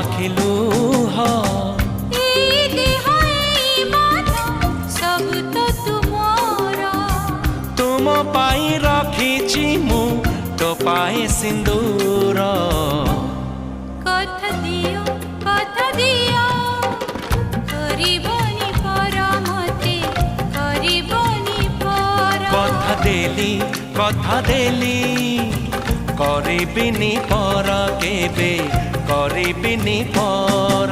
आखिलू ह तुम पाई रखी मु तो पाए सिंदूर कथा दियो करिबनी पर मते करिबनी पर कथा देली करिबिनी पर केबे करिबिनी पर।